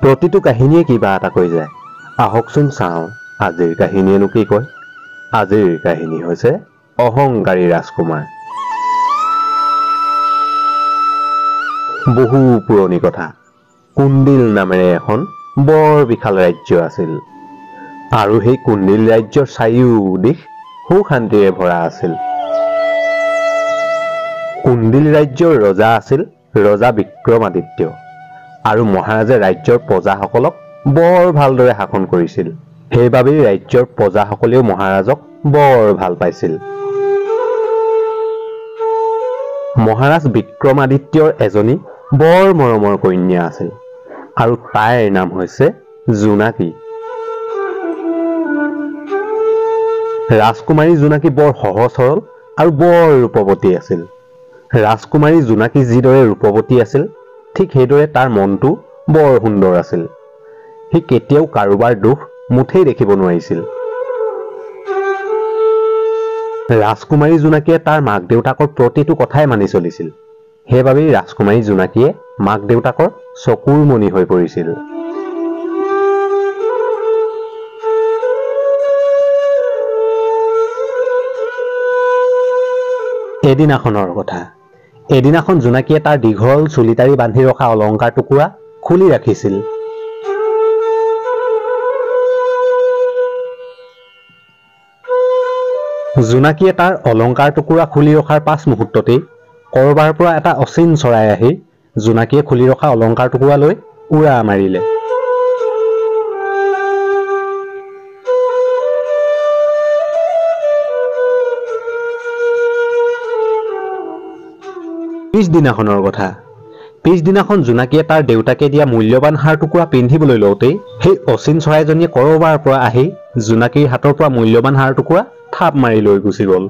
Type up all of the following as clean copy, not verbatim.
প্ৰতিটো কাহিনীয়ে কিবা এটা কৈ যায়। আহকচোন চাওঁ আজিৰ কাহিনীয়েনো কি কয়। আজিৰ কাহিনী হৈছে অহংকাৰী ৰাজকুমাৰ। বহু পুৰণি কথা। কুণ্ডিল নামেৰে এখন বৰ বিশাল ৰাজ্য আছিল আৰু সেই কুণ্ডিল ৰাজ্যৰ চাৰিওদিশ সুখ শান্তিৰে ভৰা আছিল। কুণ্ডিল ৰাজ্যৰ ৰজা আছিল ৰজা বিক্ৰমাদিত্য আৰু মহাৰাজে ৰাজ্যৰ প্ৰজাসকলক বৰ ভালদৰে শাসন কৰিছিল। সেইবাবেই ৰাজ্যৰ প্ৰজাসকলেও মহাৰাজক বৰ ভাল পাইছিল। মহাৰাজ বিক্ৰমাদিত্যৰ এজনী বৰ মৰমৰ কন্যা আছিল আৰু তাইৰ নাম হৈছে জোনাকী। ৰাজকুমাৰী জোনাকী বৰ সহজ সৰল আৰু বৰ ৰূপৱতী আছিল। ৰাজকুমাৰী জোনাকী যিদৰে ৰূপৱতী আছিল ঠিক সেইদৰে তাৰ মনটো বৰ সুন্দৰ আছিল। সি কেতিয়াও কাৰোবাৰ দোষ মুঠেই দেখিব নোৱাৰিছিল। ৰাজকুমাৰী জোনাকীয়ে তাৰ মাক দেউতাকৰ প্ৰতিটো কথাই মানি চলিছিল। সেইবাবেই ৰাজকুমাৰী জোনাকীয়ে মাক দেউতাকৰ চকুৰ মণি হৈ পৰিছিল। এদিনাখনৰ কথা। এদিনাখন জোনাকীয়ে তাৰ দীঘল চুলিতাৰি বান্ধি ৰখা অলংকাৰ টুকুৰা খুলি ৰাখিছিল। জোনাকীয়ে তাৰ অলংকাৰ টুকুৰা খুলি ৰখাৰ পাছ মুহূৰ্ততেই কৰবাৰ পৰা এটা অচিন চৰাই আহি জোনাকীয়ে খুলি ৰখা অলংকাৰ টুকুৰা লৈ উৰা মাৰিলে। পিছদিনাখনৰ কথা। পিছদিনাখন জোনাকীয়ে তাৰ দেউতাকে দিয়া মূল্যৱান হাৰ টুকুৰা পিন্ধিবলৈ লওঁতেই সেই অচিন চৰাইজনীয়ে কৰবাৰ পৰা আহি জোনাকীৰ হাতৰ পৰা মূল্যৱান হাৰ টুকুৰা থাপ মাৰি লৈ গুচি গ'ল।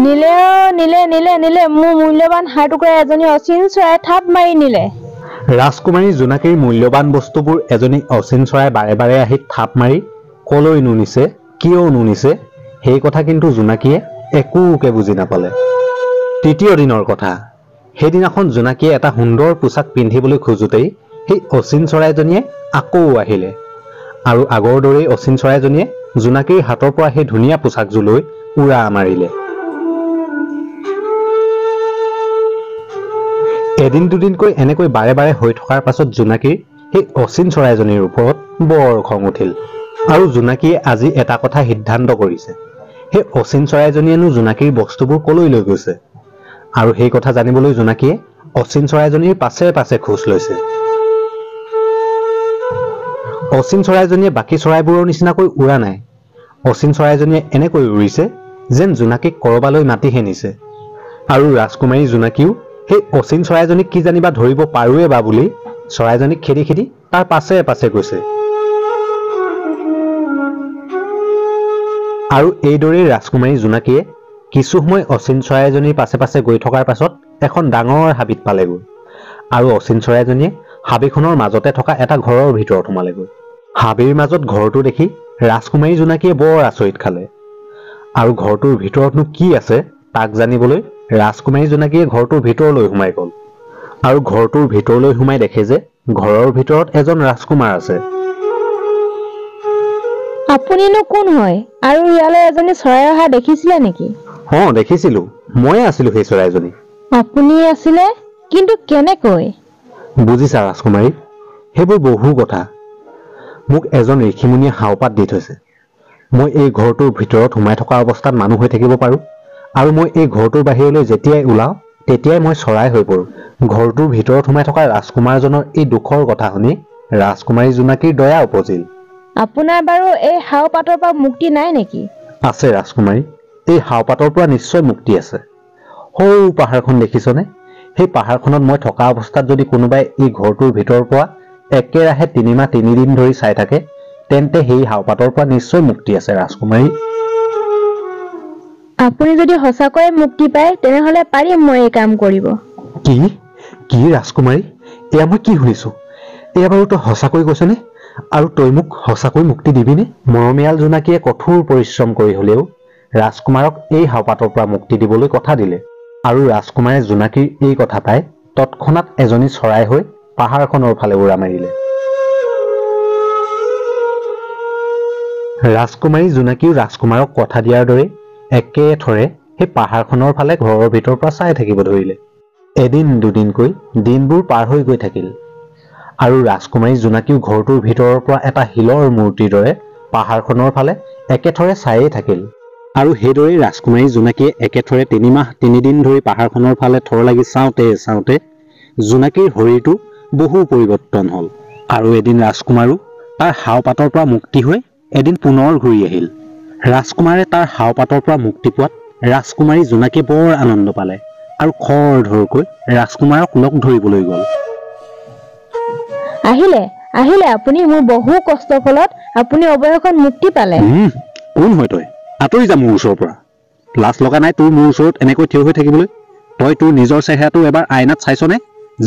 নিলে মোৰ মূল্যৱান হাৰ টুকুৰা এজনী অচিন চৰাই থাপ মাৰি নিলে। ৰাজকুমাৰী জোনাকীৰ মূল্যৱান বস্তুবোৰ এজনী অচিন চৰাই বাৰে বাৰে আহি থাপ মাৰি কলৈ নুনিছে কিয় নুনিছে সেই কথা কিন্তু জোনাকীয়ে একোকে বুজি নাপালে। তৃতীয় দিনৰ কথা। সেইদিনাখন জোনাকীয়ে এটা সুন্দৰ পোছাক পিন্ধিবলৈ খোজোতেই সেই অচিন চৰাইজনীয়ে আকৌ আহিলে আৰু আগৰ দৰেই অচিন চৰাইজনীয়ে জোনাকীৰ হাতৰ পৰা সেই ধুনীয়া পোছাকযোৰ লৈ উৰা মাৰিলে। এদিন দুদিনকৈ এনেকৈ বাৰে বাৰে হৈ থকাৰ পাছত জোনাকীৰ সেই অচিন চৰাইজনীৰ ওপৰত বৰ খং উঠিল আৰু জোনাকীয়ে আজি এটা কথা সিদ্ধান্ত কৰিছে। সেই অচিন চৰাইজনীয়েনো জোনাকীৰ বস্তুবোৰ কলৈ লৈ গৈছে আৰু সেই কথা জানিবলৈ জোনাকীয়ে অচিন চৰাইজনীৰ পাছে পাছে খোজ লৈছে। অচিন চৰাইজনীয়ে বাকী চৰাইবোৰৰ নিচিনাকৈ উৰা নাই। অচিন চৰাইজনীয়ে এনেকৈ উৰিছে যেন জোনাকীক কৰবালৈ মাতিহে নিছে আৰু ৰাজকুমাৰী জোনাকীও সেই অচিন চৰাইজনীক কি জানিবা ধৰিব পাৰোৱে বা বুলি চৰাইজনীক খেদি খেদি তাৰ পাছে পাছে গৈছে। আৰু এইদৰেই ৰাজকুমাৰী জোনাকীয়ে কিছু সময় অচিন চৰাইজনীৰ পাছে পাছে গৈ থকাৰ পাছত এখন ডাঙৰ হাবিত পালেগৈ আৰু অচিন চৰাইজনীয়ে হাবিখনৰ মাজতে থকা এটা ঘৰৰ ভিতৰত সোমালেগৈ। হাবিৰ মাজত ঘৰটো দেখি ৰাজকুমাৰী জোনাকীয়ে বৰ আচৰিত খালে আৰু ঘৰটোৰ ভিতৰতনো কি আছে তাক জানিবলৈ ৰাজকুমাৰী জোনাকীয়ে ঘৰটোৰ ভিতৰলৈ সোমাই গ'ল আৰু ঘৰটোৰ ভিতৰলৈ সোমাই দেখে যে ঘৰৰ ভিতৰত এজন ৰাজকুমাৰ আছে। আপুনিনো কোন হয় আৰু ইয়ালৈ এজনী চৰাই অহা দেখিছিলে নেকি? দেখিছিলো। ময়ে আছিলো সেই চৰাইজনী। আপুনি আছিলে? কিন্তু কেনেকৈ? বুজিছা ৰাজকুমাৰী, সেইবোৰ বহু কথা। মোক এজন ঋষিমুনিয়ে হাওপাত দি থৈছে। মই এই ঘৰটোৰ ভিতৰত সোমাই থকা অৱস্থাত মানুহ হৈ থাকিব পাৰো আৰু মই এই ঘৰটোৰ বাহিৰলৈ যেতিয়াই ওলাও তেতিয়াই মই চৰাই হৈ পৰো। ঘৰটোৰ ভিতৰত সোমাই থকা ৰাজকুমাৰজনৰ এই দুখৰ কথা শুনি ৰাজকুমাৰী জোনাকীৰ দয়া উপজিল। আপোনাৰ বাৰু এই হাওপাতৰ পৰা মুক্তি নাই নেকি? আছে ৰাজকুমাৰী, এই হাওপাতৰ পৰা নিশ্চয় মুক্তি আছে। সৰু পাহাৰখন দেখিছনে? সেই পাহাৰখনত মই থকা অৱস্থাত যদি কোনোবাই এই ঘৰটোৰ ভিতৰৰ পৰা একেৰাহে 3 মাহ 3 দিন ধৰি চাই থাকে তেন্তে সেই হাওপাতৰ পৰা নিশ্চয় মুক্তি আছে ৰাজকুমাৰী। আপুনি যদি সঁচাকৈয়ে মুক্তি পায় তেনেহলে পাৰিম মই এই কাম কৰিব। কি ৰাজকুমাৰী, এয়া মই কি শুনিছো? এয়া বাৰু তই সঁচাকৈ কৈছনে আৰু তই মোক সঁচাকৈ মুক্তি দিবিনে? মৰমীয়াল জোনাকীয়ে কঠোৰ পৰিশ্ৰম কৰি হলেও ৰাজকুমাৰক এই হাওপাতৰ পৰা মুক্তি দিবলৈ কথা দিলে আৰু ৰাজকুমাৰে জোনাকীৰ এই কথা পাই তৎক্ষণাত এজনী চৰাই হৈ পাহাৰখনৰ ফালে উৰা মাৰিলে। ৰাজকুমাৰী জোনাকীও ৰাজকুমাৰক কথা দিয়াৰ দৰে একেথৰে সেই পাহাৰখনৰ ফালে ঘৰৰ ভিতৰৰ পৰা চাই থাকিব ধৰিলে। এদিন দুদিনকৈ দিনবোৰ পাৰ হৈ গৈ থাকিল আৰু ৰাজকুমাৰী জোনাকীও ঘৰটোৰ ভিতৰৰ পৰা এটা শিলৰ মূৰ্তিৰ দৰে পাহাৰখনৰ ফালে একেথৰে চায়েই থাকিল। আৰু সেইদৰেই ৰাজকুমাৰী জোনাকীয়ে একেথৰে 3 মাহ 3 দিন ধৰি পাহাৰখনৰ ফালে থৰ লাগি চাওঁতে জোনাকীৰ শৰীৰটো বহু পৰিৱৰ্তন হ'ল। আৰু এদিন ৰাজকুমাৰো তাৰ হাওপাতৰ পৰা মুক্তি হৈ এদিন পুনৰ ঘূৰি আহিল। ৰাজকুমাৰে তাৰ হাওপাতৰ পৰা মুক্তি পোৱাত ৰাজকুমাৰী জোনাকীয়ে বৰ আনন্দ পালে আৰু খৰধৰকৈ ৰাজকুমাৰক লগ ধৰিবলৈ গ'ল। আহিলে আপুনি মোৰ বহু কষ্টৰ ফলত আপুনি অৱশেষত মুক্তি পালে। কোন হয় তই? আঁতৰি যা মোৰ ওচৰৰ পৰা। লাজ লগা নাই তোৰ মোৰ ওচৰত এনেকৈ থিয় হৈ থাকিবলৈ? তই তোৰ নিজৰ চেহেৰাটো এবাৰ আইনাত চাইছনে?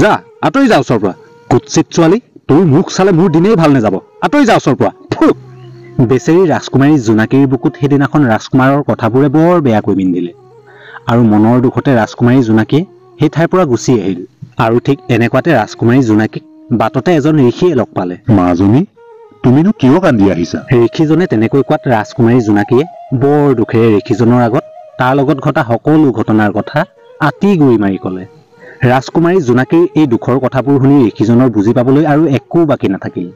যা আঁতৰি যা ওচৰৰ পৰা। কুৎসিত ছোৱালী, তোৰ মুখ চালে মোৰ দিনেই ভাল নাযাব। আঁতৰি যা ওচৰৰ পৰা। বেচেৰী ৰাজকুমাৰী জোনাকীৰ বুকুত সেইদিনাখন ৰাজকুমাৰৰ কথাবোৰে বৰ বেয়াকৈ বিন্ধিলে আৰু মনৰ দুখতে ৰাজকুমাৰী জোনাকীয়ে সেই ঠাইৰ পৰা গুচি আহিল। আৰু ঠিক এনেকুৱাতে ৰাজকুমাৰী জোনাকীক বাটতে এজন ঋষিয়ে লগ পালে। মাজনী, তুমিনো কিয় কান্দি আহিছা? ঋষিজনে তেনেকৈ কোৱাত ৰাজকুমাৰী জোনাকীয়ে বৰ দুখেৰে ঋষিজনৰ আগত তাৰ লগত ঘটা সকলো ঘটনাৰ কথা আতি গুৰি মাৰি ক'লে। ৰাজকুমাৰী জোনাকীৰ এই দুখৰ কথাবোৰ শুনি ঋষিজনৰ বুজি পাবলৈ আৰু একো বাকী নাথাকিল,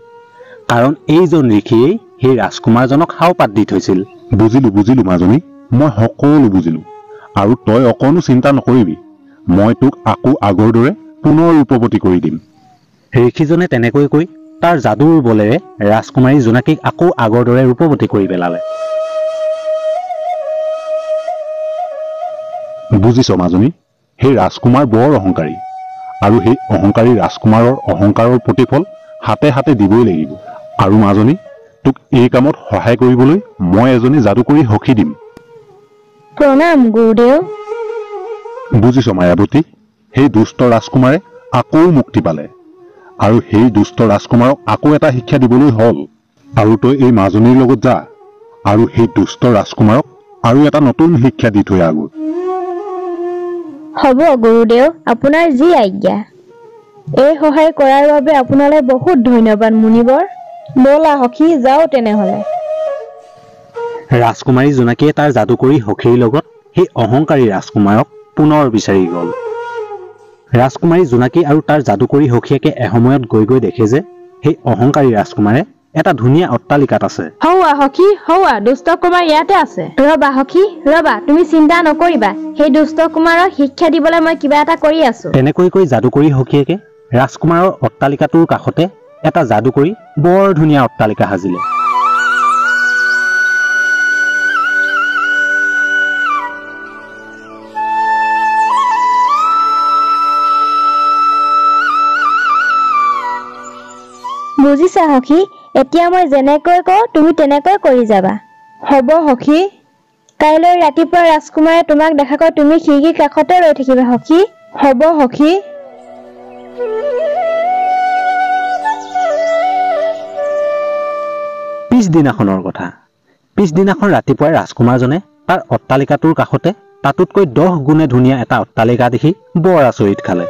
কাৰণ এইজন ঋষিয়েই সেই ৰাজকুমাৰজনক হাওপাত দি থৈছিল। বুজিলো মাজনী, মই সকলো বুজিলো। আৰু তই অকণো চিন্তা নকৰিবি, মই তোক আকৌ আগৰ দৰে পুনৰ ৰূপৱতী কৰি দিম। ঋষিজনে তেনেকৈ কৈ তাৰ যাদুৰ বলেৰে ৰাজকুমাৰী জোনাকীক আকৌ আগৰ দৰে ৰূপৱতী কৰি পেলালে। বুজিছ মাজনী, সেই ৰাজকুমাৰ বৰ অহংকাৰী, আৰু সেই অহংকাৰী ৰাজকুমাৰৰ অহংকাৰৰ প্ৰতিফল হাতে হাতে দিবই লাগিব। আৰু মাজনী, তোক এই কামত সহায় কৰিবলৈ মই এজনী যাদুকৰী সখী দিম। প্ৰণাম গুৰুদেৱ। বুজিছ মায়াৱতী, সেই দুষ্ট ৰাজকুমাৰে আকৌ মুক্তি পালে, আৰু সেই দুষ্ট ৰাজকুমাৰক আকৌ এটা শিক্ষা দিবলৈ হ'ল। আৰু তই এই মাজনীৰ লগত যা আৰু সেই দুষ্ট ৰাজকুমাৰক আৰু এটা নতুন শিক্ষা দি থৈ আগত। হ'ব গুৰুদেৱ, আপোনাৰ যি আজ্ঞা। এই সহায় কৰাৰ বাবে আপোনালৈ বহুত ধন্যবাদ মুনিবৰ। ব'লা সখী, যাওঁ তেনেহলে। ৰাজকুমাৰী জোনাকীয়ে তাৰ যাদুকৰী সখীৰ লগত সেই অহংকাৰী ৰাজকুমাৰক পুনৰ বিচাৰি গ'ল। ৰাজকুমাৰী জোনাকী আৰু তাৰ যাদুকৰী সখীয়েকে এসময়ত গৈ দেখে যে সেই অহংকাৰী ৰাজকুমাৰে এটা ধুনীয়া অট্টালিকাত আছে। হৌৱা সখী, হৌৱা, দুষ্ট কুমাৰ ইয়াতে আছে। ৰবা সখী, ৰবা, তুমি চিন্তা নকৰিবা, সেই দুষ্ট কুমাৰক শিক্ষা দিবলৈ মই কিবা এটা কৰি আছো। তেনেকৈ কৈ যাদুকৰী সখীয়েকে ৰাজকুমাৰৰ অট্টালিকাটোৰ কাষতে এটা যাদুকৰী বৰ ধুনীয়া অট্টালিকা সাজিলে। বুজিছা সখী, এতিয়া মই যেনেকৈ কওঁ তুমি তেনেকৈ কৰি যাবা। হ'ব সখী। কাইলৈ ৰাতিপুৱা ৰাজকুমাৰে তোমাক দেখাকৈ তুমি খিৰিকীৰ কাষতে ৰৈ থাকিবা সখী। হ'ব সখী। পিছদিনাখনৰ কথা। পিছদিনাখন ৰাতিপুৱাই ৰাজকুমাৰজনে তাৰ অট্টালিকাটোৰ কাষতে তাতোতকৈ 10 গুণে ধুনীয়া এটা অট্টালিকা দেখি বৰ আচৰিত খালে।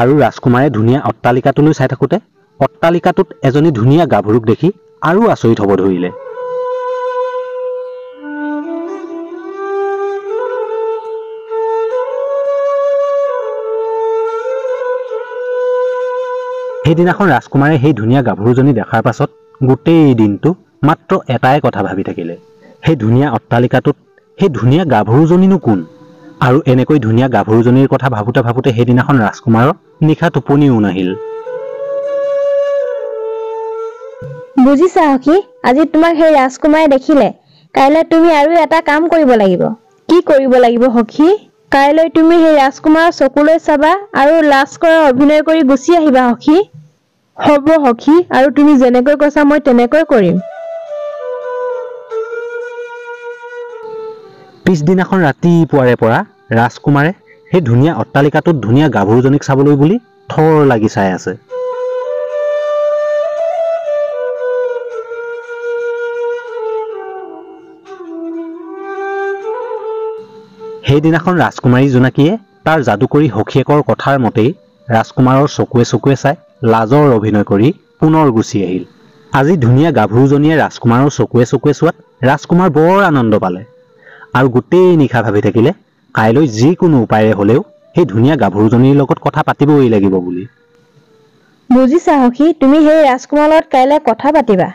আৰু ৰাজকুমাৰে ধুনীয়া অট্টালিকাটোলৈ চাই থাকোতে অট্টালিকাটোত এজনী ধুনীয়া গাভৰুক দেখি আৰু আচৰিত হ'ব ধৰিলে। সেইদিনাখন ৰাজকুমাৰে সেই ধুনীয়া গাভৰুজনী দেখাৰ পাছত গোটেই দিনটো মাত্ৰ এটাই কথা ভাবি থাকিলে, সেই ধুনীয়া অট্টালিকাটোত সেই ধুনীয়া গাভৰুজনীনো কোন? আৰু এনেকৈ ধুনীয়া গাভৰুজনীৰ কথা ভাবোতে ভাবোতে সেইদিনাখন ৰাজকুমাৰৰ নিশা টোপনিও নাহিল। বুজিছা সখী, আজি তোমাক সেই ৰাজকুমাৰে দেখিলে। কাইলৈ তুমি আৰু এটা কাম কৰিব লাগিব। কি কৰিব লাগিব সখী? কাইলৈ তুমি সেই ৰাজকুমাৰৰ চকুলৈ চাবা আৰু লাজ কৰাৰ অভিনয় কৰি গুচি আহিবা সখী। হ'ব সখী, আৰু তুমি যেনেকৈ কৈছা মই তেনেকৈ কৰিম। পিছদিনাখন ৰাতিপুৱাৰে পৰা ৰাজকুমাৰে সেই ধুনীয়া অট্টালিকাটোত ধুনীয়া গাভৰুজনীক চাবলৈ বুলি থৰ লাগি চাই আছে। সেইদিনাখন ৰাজকুমাৰী জোনাকীয়ে তাৰ যাদুকৰী সখীয়েকৰ কথাৰ মতেই ৰাজকুমাৰৰ চকুৱে চাই লাজৰ অভিনয় কৰি পুনৰ গুচি আহিল। আজি ধুনীয়া গাভৰুজনীয়ে ৰাজকুমাৰৰ চকুৱে চোৱাত ৰাজকুমাৰ বৰ আনন্দ পালে আৰু গোটেই নিশা ভাবি থাকিলে কাইলৈ যিকোনো উপায়েৰে হ'লেও সেই ধুনীয়া গাভৰুজনীৰ লগত কথা পাতিবই লাগিব বুলি। বুজিছা সখী, তুমি সেই ৰাজকুমাৰৰ লগত কাইলৈ কথা পাতিবা।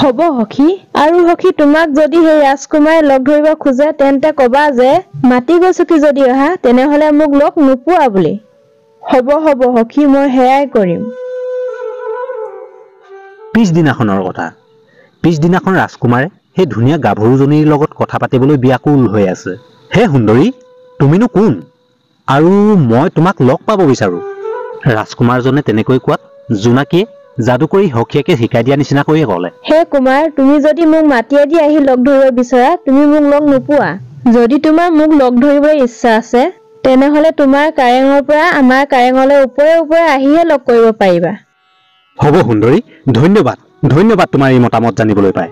হ'ব সখী। আৰু সখী, তোমাক যদি সেই ৰাজকুমাৰে লগ ধৰিব খোজে তেন্তে কবা যে মাতি গৈছো কি যদি অহা তেনেহলে মোক লগ নোপোৱা বুলি। হ'ব সখী, মই সেয়াই কৰিম। পিছদিনাখনৰ কথা। পিছদিনাখন ৰাজকুমাৰে সেই ধুনীয়া গাভৰুজনীৰ লগত কথা পাতিবলৈ ব্যাকুল হৈ আছে। হে সুন্দৰী, তুমিনো কোন? আৰু মই তোমাক লগ পাব বিচাৰো। ৰাজকুমাৰজনে তেনেকৈ কোৱাত জোনাকীয়ে যাদু কৰি সখীয়েকে শিকাই দিয়া নিচিনাকৈয়ে ক'লে। হে কুমাৰ, তুমি যদি মোক মাতিয়ে দি আহি লগ ধৰিব বিচৰা তুমি মোক লগ নোপোৱা। যদি তোমাৰ মোক লগ ধৰিবলৈ ইচ্ছা আছে তেনেহলে তোমাৰ কাৰেঙৰ পৰা আমাৰ কাৰেঙলৈ ওপৰে আহিহে লগ কৰিব পাৰিবা। হ'ব সুন্দৰী, ধন্যবাদ তোমাৰ এই মতামত জানিবলৈ পাই।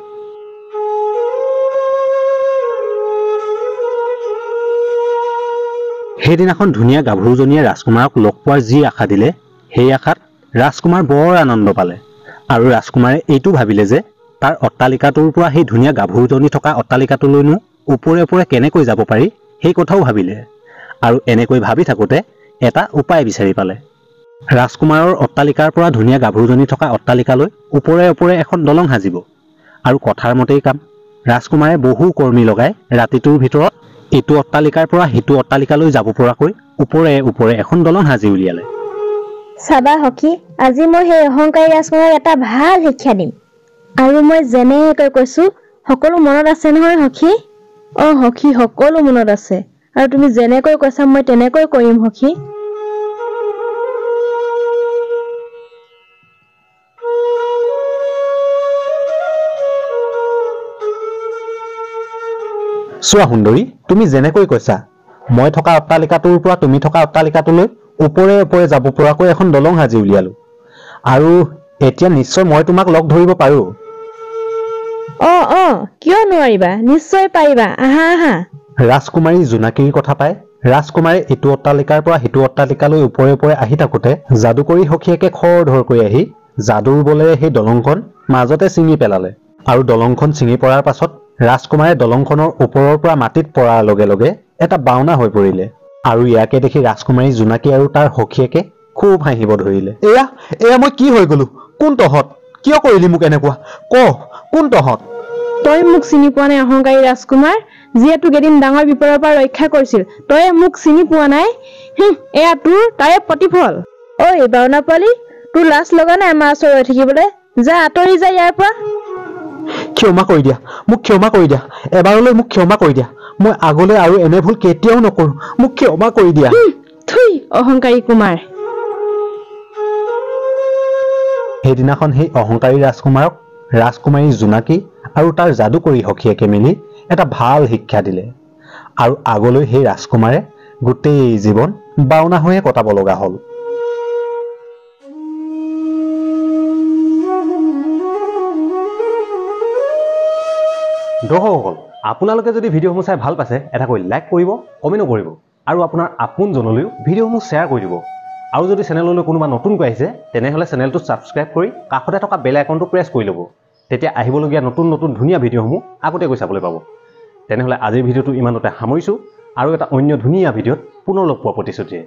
সেইদিনাখন ধুনীয়া গাভৰুজনীয়ে ৰাজকুমাৰক লগ পোৱাৰ যি আশা দিলে সেই আশাত ৰাজকুমাৰ বৰ আনন্দ পালে আৰু ৰাজকুমাৰে এইটো ভাবিলে যে তাৰ অট্টালিকাটোৰ পৰা সেই ধুনীয়া গাভৰুজনী থকা অট্টালিকাটোলৈনো ওপৰে কেনেকৈ যাব পাৰি সেই কথাও ভাবিলে আৰু এনেকৈ ভাবি থাকোঁতে এটা উপায় বিচাৰি পালে। ৰাজকুমাৰৰ অট্টালিকাৰ পৰা ধুনীয়া গাভৰুজনী থকা অট্টালিকালৈ ওপৰে এখন দলং সাজিব আৰু কথাৰ মতেই কাম। ৰাজকুমাৰে বহু কৰ্মী লগাই ৰাতিটোৰ ভিতৰত এইটো অট্টালিকাৰ পৰা সিটো অট্টালিকালৈ যাব পৰাকৈ ওপৰে এখন দলং সাজি উলিয়ালে। চাবা সখী, আজি মই সেই অহংকাৰী ৰাজকুমাৰক এটা ভাল শিক্ষা দিম। আৰু মই যেনেকৈ কৈছো সকলো মনত আছে নহয় সখী? সখী, সকলো মনত আছে আৰু তুমি যেনেকৈ কৈছা মই তেনেকৈ কৰিম সখী। চোৱা সুন্দৰী, তুমি যেনেকৈ কৈছা মই থকা অট্টালিকাটোৰ পৰা তুমি থকা অট্টালিকাটোলৈ ওপৰে যাব পৰাকৈ এখন দলং সাজি উলিয়ালো আৰু এতিয়া নিশ্চয় মই তোমাক লগ ধৰিব পাৰো। কিয় নোৱাৰিবা, নিশ্চয় পাৰিবা, আহা। ৰাজকুমাৰী জোনাকীৰ কথা পাই ৰাজকুমাৰে এইটো অট্টালিকাৰ পৰা সিটো অট্টালিকালৈ ওপৰে আহি থাকোঁতে যাদুকৰী সখীয়েকে খৰধৰকৈ আহি যাদুৰ বলেৰে সেই দলংখন মাজতে ছিঙি পেলালে আৰু দলংখন ছিঙি পৰাৰ পাছত ৰাজকুমাৰে দলংখনৰ ওপৰৰ পৰা মাটিত পৰাৰ লগে লগে এটা বাওনা হৈ পৰিলে আৰু ইয়াকে দেখি ৰাজকুমাৰী জোনাকী আৰু তাৰ সখীয়েকে খুব হাঁহিব ধৰিলে। এয়া মই কি হৈ গলো? কোন তহঁত? কিয় কৰিলি মোক এনেকুৱা? কোন তহঁত? তই মোক চিনি পোৱা নাই অহংকাৰী ৰাজকুমাৰ, যিয়ে তোক এদিন ডাঙৰ বিপদৰ পৰা ৰক্ষা কৰিছিল। তই মোক চিনি পোৱা নাই? এয়া তোৰ তাৰে প্ৰতিফল। ঐ বাওনা পোৱালি, তোৰ লাজ লগা নাই আমাৰ ওচৰত ৰৈ থাকিবলৈ? যা, আঁতৰি যা ইয়াৰ পৰা। ক্ষমা কৰি দিয়া, মোক ক্ষমা কৰি দিয়া, এবাৰলৈ মোক ক্ষমা কৰি দিয়া। মই আগলৈ আৰু এনে ভুল কেতিয়াও নকৰো, মোক ক্ষমা কৰি দিয়া। অহংকাৰী কুমাৰ। সেইদিনাখন সেই অহংকাৰী ৰাজকুমাৰক ৰাজকুমাৰী জোনাকী আৰু তাৰ যাদুকৰী সখীয়েকে মিলি এটা ভাল শিক্ষা দিলে আৰু আগলৈ সেই ৰাজকুমাৰে গোটেই জীৱন বাওনা হৈয়ে কটাব লগা হ'ল। দৰ্শকসকল, আপোনালোকে যদি ভিডিঅ'সমূহ চাই ভাল পাইছে এটাকৈ লাইক কৰিব, কমেণ্টো কৰিব আৰু আপোনাৰ আপোনজনলৈও ভিডিঅ'সমূহ শ্বেয়াৰ কৰি দিব। আৰু যদি চেনেললৈ কোনোবা নতুনকৈ আহিছে তেনেহ'লে চেনেলটো ছাবস্ক্ৰাইব কৰি কাষতে থকা বেল আইকনটো প্ৰেছ কৰি ল'ব। তেতিয়া আহিবলগীয়া নতুন ধুনীয়া ভিডিঅ'সমূহ আগতীয়াকৈ চাবলৈ পাব। তেনেহ'লে আজিৰ ভিডিঅ'টো ইমানতে সামৰিছোঁ আৰু এটা অন্য ধুনীয়া ভিডিঅ'ত পুনৰ লগ পোৱাৰ প্ৰতিশ্ৰুতিৰে।